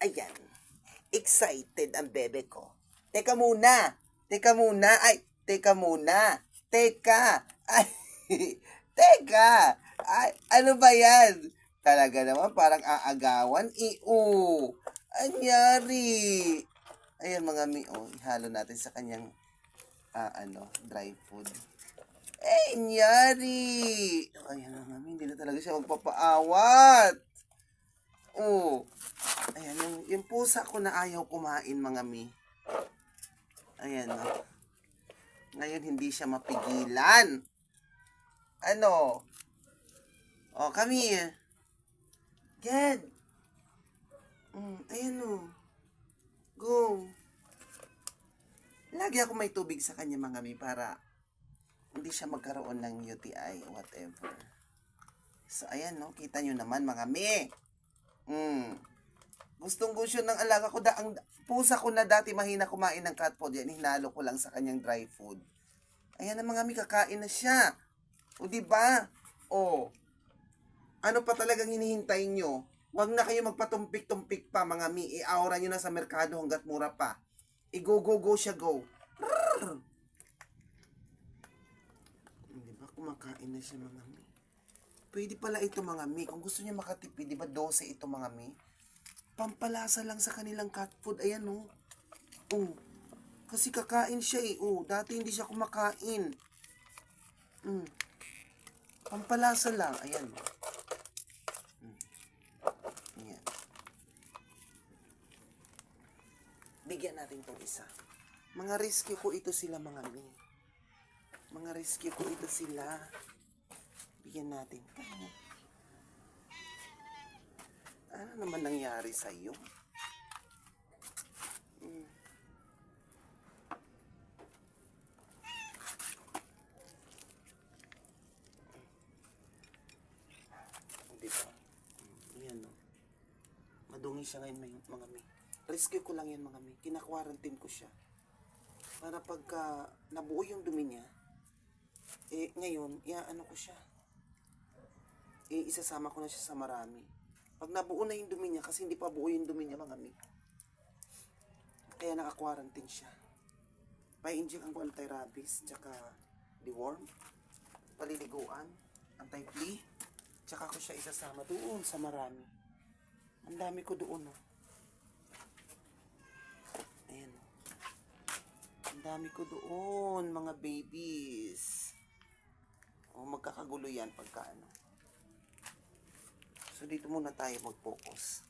Ayan. Excited ang bebe ko. Teka muna. Teka muna. Ay, teka muna. Teka. Ay, teka. Ay, ano ba yan? Talaga naman, parang aagawan. Anyari. Ayan mga ihalo natin sa kanyang, dry food. Anyari. Ayan mga hindi na talaga siya magpapaawat. Ayan, yung pusa ko na ayaw kumain, mga mi. Ayan, no. Ngayon, hindi siya mapigilan. Ano? Kami. Get. Ayan, no. Go. Lagi ako may tubig sa kanya, mga mi, para hindi siya magkaroon ng UTI, whatever. So, ayan, no. Kita nyo naman, mga mi. Gustong-gusto ng alaga ko. Ang pusa ko na dati mahina kumain ng cat food. Yan, hinalo ko lang sa kanyang dry food. Ayan na mga mi, kakain na siya. O, diba? Ano pa talagang hinihintay nyo? Huwag na kayo magpatumpik-tumpik pa, mga mi. I-aura nyo na sa merkado hanggat mura pa. I-go siya, go. Diba? Kumakain na siya, mga mi. Pwede pala ito, mga mi. Kung gusto niya makatipid, diba 12 ito, mga mi? Pampalasa lang sa kanilang cat food. Ayan, oh. Kasi kakain siya, eh. Dati hindi siya kumakain. Pampalasa lang. Ayan. Ayan. Bigyan natin tong isa. Mga rescue ko ito sila, mga mi. Mga rescue ko ito sila. Bigyan natin. Ano naman nangyari sa'yo? Diba? Ayan, no? Madungi siya ngayon, mga mi. Rescue ko lang yan, mga mi. Kina-quarantine ko siya. Para pagka nabuo yung dumi niya, ngayon, ano ko siya. Isasama ko na siya sa marami. Pag nabuo na yung dumi niya, kasi hindi pa buo yung dumi niya, mga mi. Kaya naka-quarantine siya. Pa-inject ang anti-rabies, tsaka deworm, paliliguan, anti-flea, tsaka ko siya isasama doon sa marami. Ang dami ko doon, oh. Ayan. Ang dami ko doon, mga babies. Magkakagulo yan pagka ano. So, dito muna tayo mag-focus.